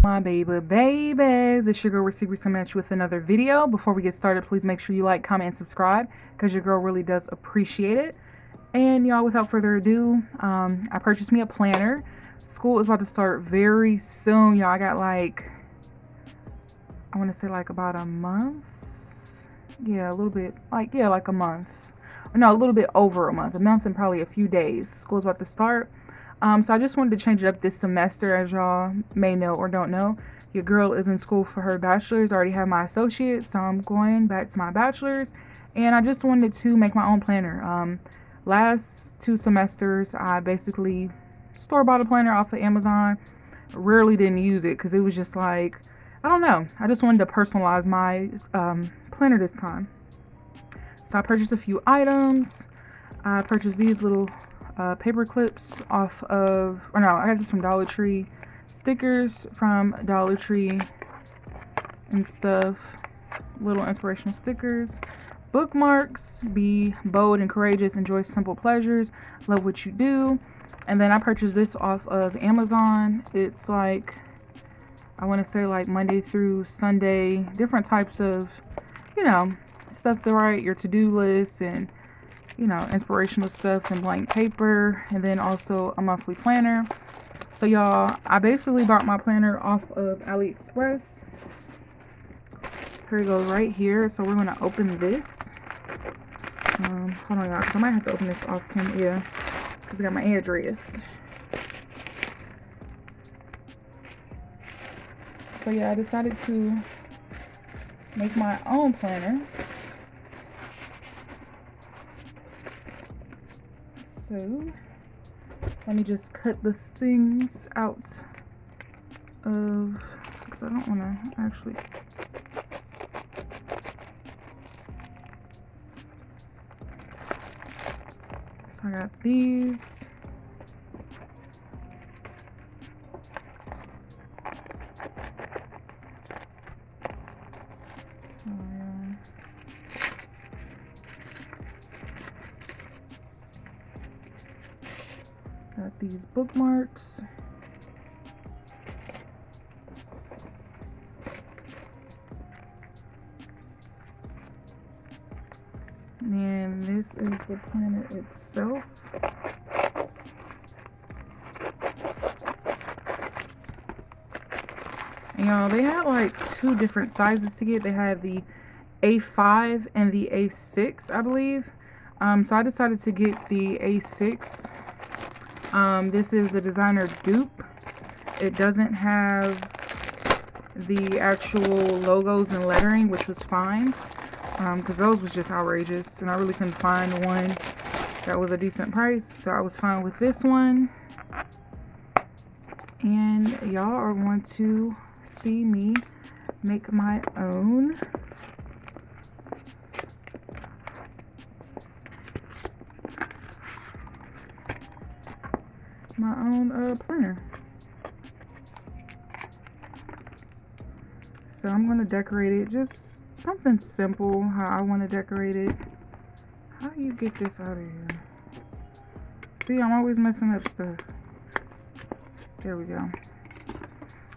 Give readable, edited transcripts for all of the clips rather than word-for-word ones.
My babies, it's your girl Receiver coming at you with another video. Before we get started, please make sure you like, comment, and subscribe because your girl really does appreciate it. And y'all, without further ado, I purchased me a planner. School is about to start very soon, y'all. I got like, I want to say like about a month. Yeah, a little bit, like a month. No, a little bit over a month. A month and probably a few days. School's about to start. So I just wanted to change it up this semester, as y'all may know or don't know. Your girl is in school for her bachelor's. I already have my associates, so I'm going back to my bachelor's. And I just wanted to make my own planner. Last 2 semesters, I basically store-bought a planner off of Amazon. Rarely didn't use it because it was just like, I don't know. I just wanted to personalize my planner this time. So I purchased a few items. I purchased these little paper clips off of, or no, I got this from Dollar Tree. Stickers from Dollar Tree and stuff. Little inspirational stickers. Bookmarks. Be bold and courageous. Enjoy simple pleasures. Love what you do. And then I purchased this off of Amazon. It's like, I want to say like Monday through Sunday. Different types of, stuff to write, your to-do list, and inspirational stuff and blank paper, and then also a monthly planner. So y'all, I basically bought my planner off of AliExpress. Here it goes right here. So we're gonna open this. Hold on, y'all, because I might have to open this off camera. Yeah, because I got my address. So yeah, I decided to make my own planner. So let me just cut the things out of, because I don't want to actually. So I got these. Got these bookmarks. And this is the planner itself. And y'all, they had like 2 different sizes to get. They had the A5 and the A6, I believe. So I decided to get the A6. This is the designer Dupe. It doesn't have the actual logos and lettering, which was fine, because those was just outrageous, and I really couldn't find one that was a decent price, so I was fine with this one. And y'all are going to see me make my own. Planner. So I'm going to decorate it just something simple, how I want to decorate it. How do you get this out of here? See, I'm always messing up stuff. There we go.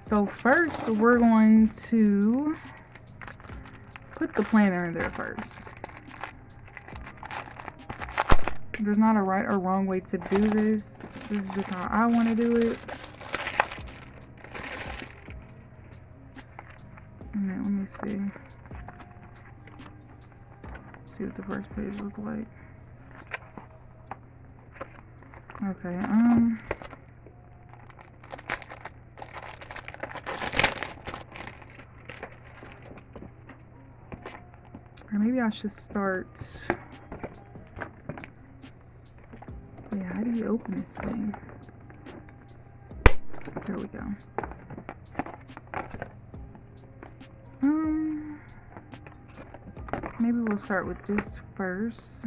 So first we're going to put the planner in there first. There's not a right or wrong way to do this. This is just how I want to do it. And then let me see. See what the first page looks like. Okay, or maybe I should start. Yeah, how do you open this thing? There we go. Maybe we'll start with this first.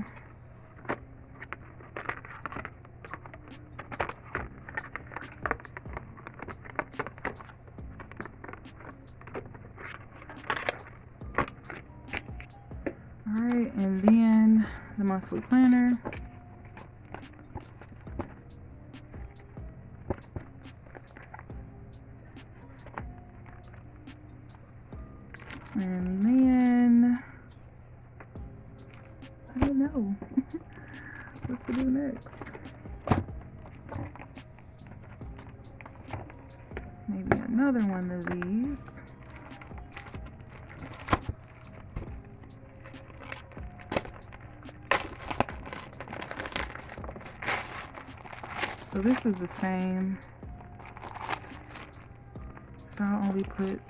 Alright, and then the monthly planner. And then I don't know what to do next. Maybe another one of these. So this is the same. So I'll only put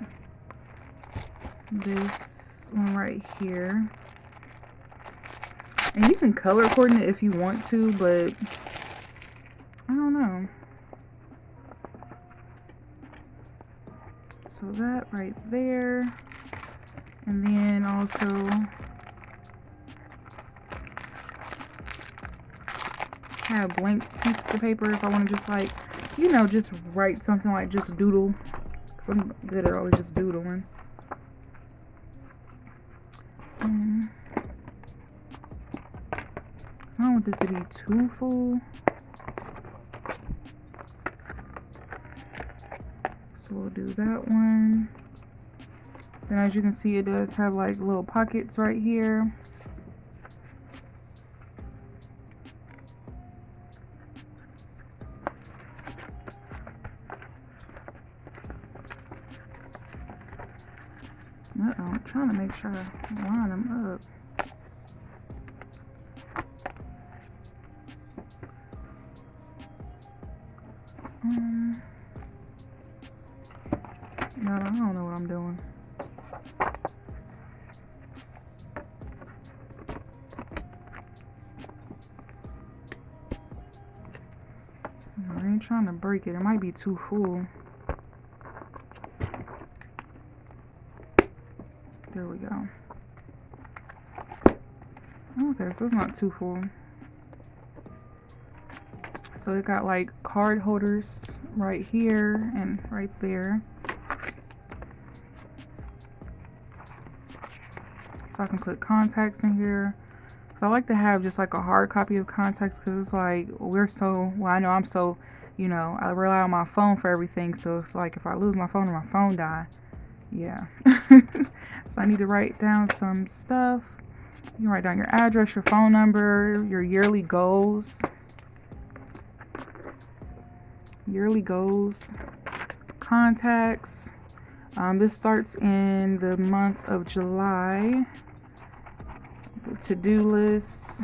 this one right here. And you can color coordinate if you want to, but I don't know. So that right there. And then also have blank pieces of paper if I want to just like, you know, just write something like just doodle. Because I'm good at always just doodling. I don't want this to be too full. So we'll do that one. Then as you can see, it does have like little pockets right here. Uh-oh, I'm trying to make sure I line them up. No, I don't know what I'm doing. I ain't trying to break it. It might be too full. There we go. Okay, so it's not too full. So it got like card holders right here and right there. So I can put contacts in here. So I like to have just like a hard copy of contacts because it's like I know I'm so, you know, I rely on my phone for everything. So it's like if I lose my phone or my phone die, yeah. So I need to write down some stuff. You can write down your address, your phone number, your yearly goals. Contacts. This starts in the month of July. The to-do list.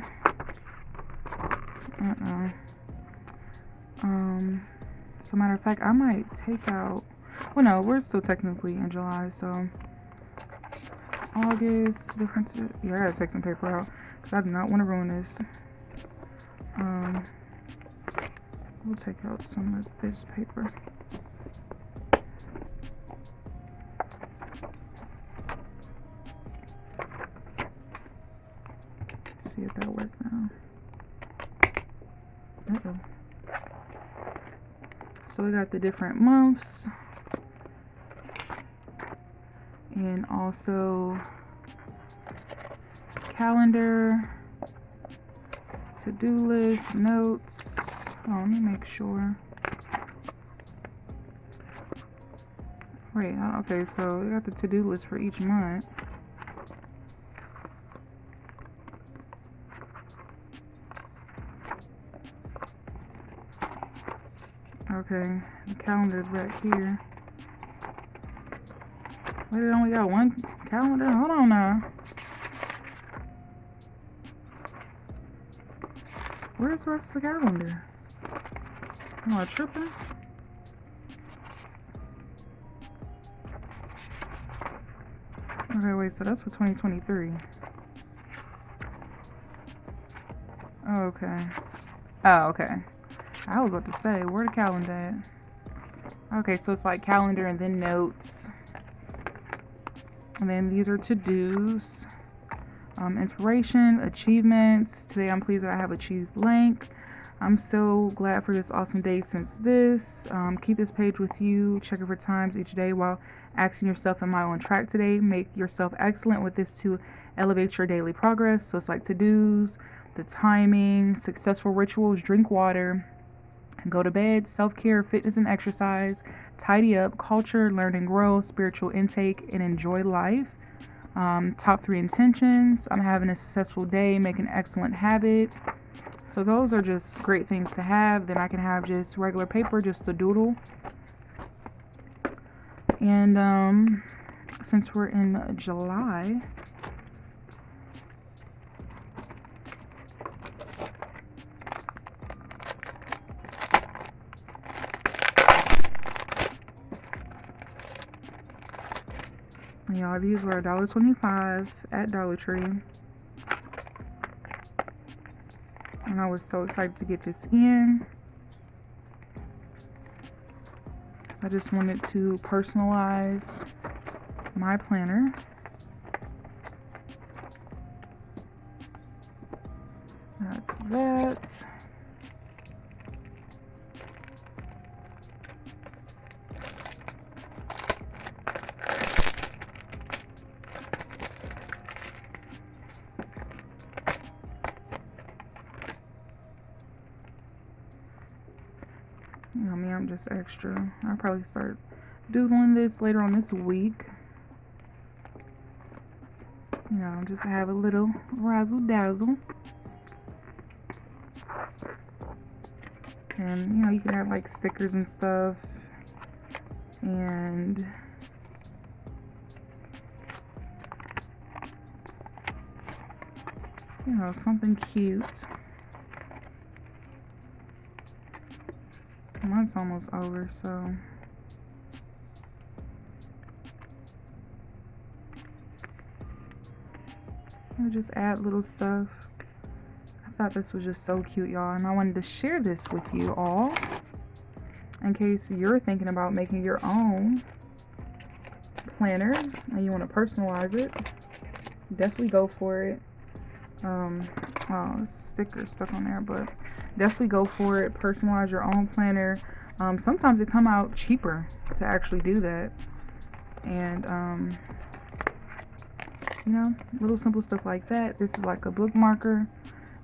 So matter of fact, I might take out. Well, no, we're still technically in July, so August. Yeah, I gotta take some paper out because I do not want to ruin this. We'll take out some of this paper. See if that works now. Uh-oh. So we got the different months. And also calendar, to-do list, notes. Oh, let me make sure. Wait, okay, so we got the to-do list for each month. Okay, the calendar's back here. Wait, it only got one calendar? Hold on now. Where's the rest of the calendar? Am I tripping? Okay, wait, so that's for 2023. Oh, okay. Oh, okay. I was about to say, where the calendar at? Okay, so it's like calendar and then notes. And then these are to-dos. Inspiration, achievements. Today I'm pleased that I have achieved blank. I'm so glad for this awesome day since this. Keep this page with you. Check it for times each day while asking yourself, am I on track today? Make yourself excellent with this to elevate your daily progress. So it's like to-dos, the timing, successful rituals, drink water, go to bed, self-care, fitness and exercise, tidy up, culture, learn and grow, spiritual intake, and enjoy life. Top 3 intentions: I'm having a successful day, make an excellent habit. So those are just great things to have. Then I can have just regular paper just to doodle. And since we're in July, y'all, these were $1.25 at Dollar Tree. And I was so excited to get this in. So I just wanted to personalize my planner. That's that. You know me, I'm just extra. I'll probably start doodling this later on this week. You know, just to have a little razzle dazzle. And, you know, you can have like stickers and stuff. And you know, something cute. Mine's almost over, so I'll just add little stuff. I thought this was just so cute, y'all, and I wanted to share this with you all in case you're thinking about making your own planner and you want to personalize it. Definitely go for it. Oh, sticker stuck on there, but definitely go for it. Personalize your own planner. Sometimes it come out cheaper to actually do that. And you know, little simple stuff like that. This is like a bookmarker,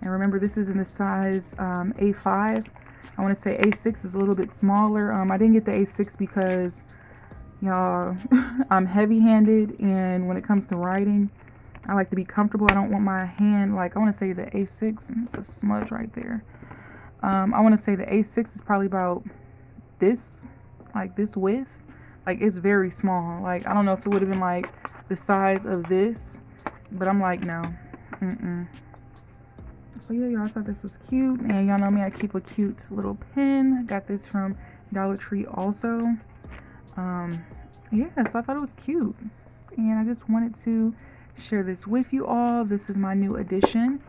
and remember, this is in the size A5. I want to say A6 is a little bit smaller. I didn't get the A6 because, y'all, I'm heavy-handed, and when it comes to writing, I like to be comfortable. I don't want my hand, like, I want to say the A6, and it's a smudge right there. I want to say the A6 is probably about this, like this width. Like, it's very small. Like, I don't know if it would have been like the size of this, but I'm like, no. So yeah, y'all, I thought this was cute, and y'all know me, I keep a cute little pen. I got this from Dollar Tree also. Yeah, so I thought it was cute, and I just wanted to share this with you all. This is my new addition.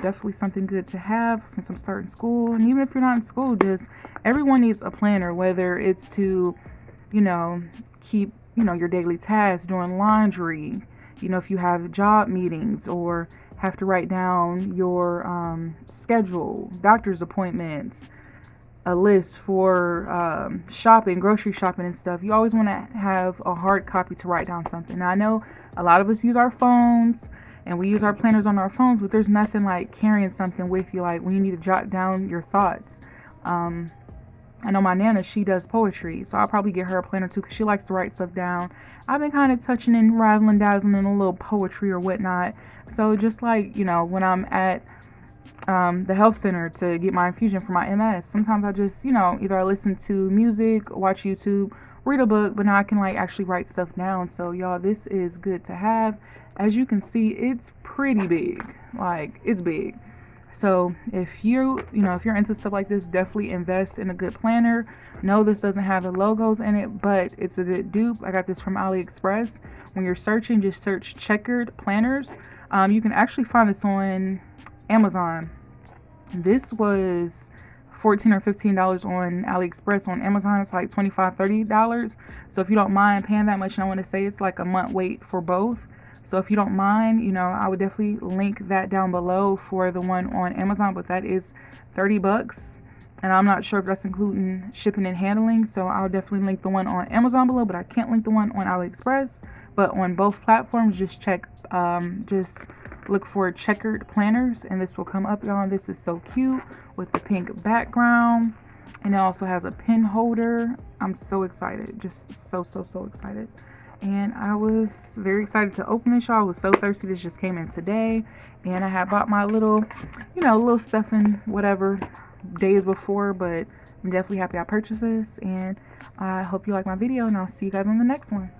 Definitely something good to have since I'm starting school. And even if you're not in school, just everyone needs a planner, whether it's to, you know, keep, you know, your daily tasks, doing laundry, you know, if you have job meetings or have to write down your schedule, doctor's appointments, a list for shopping, grocery shopping and stuff. You always want to have a hard copy to write down something. Now, I know a lot of us use our phones and we use our planners on our phones, but there's nothing like carrying something with you, like when you need to jot down your thoughts. I know my Nana, she does poetry, so I'll probably get her a planner too, because she likes to write stuff down. I've been kind of touching and razzling dazzling in a little poetry or whatnot. So just like, you know, when I'm at the health center to get my infusion for my MS, sometimes I just, you know, either I listen to music, watch YouTube, read a book, but now I can like actually write stuff down. So y'all, this is good to have. As you can see, it's pretty big. Like, it's big. So if you're into stuff like this, definitely invest in a good planner. No, this doesn't have the logos in it, but it's a good dupe. I got this from AliExpress. When you're searching, just search checkered planners. You can actually find this on Amazon. This was $14 or $15 on AliExpress. On Amazon, it's like $25, $30. So if you don't mind paying that much, and I want to say it's like a month wait for both. So if you don't mind, you know, I would definitely link that down below for the one on Amazon, but that is $30. And I'm not sure if that's including shipping and handling. So I'll definitely link the one on Amazon below, but I can't link the one on AliExpress. But on both platforms, just look for checkered planners, and this will come up, y'all. This is so cute with the pink background, and it also has a pen holder. I'm so excited, just so excited. and I was very excited to open this, y'all. I was so thirsty. This just came in today, and I had bought my little, little stuffing whatever days before, but I'm definitely happy I purchased this, and I hope you like my video, and I'll see you guys on the next one.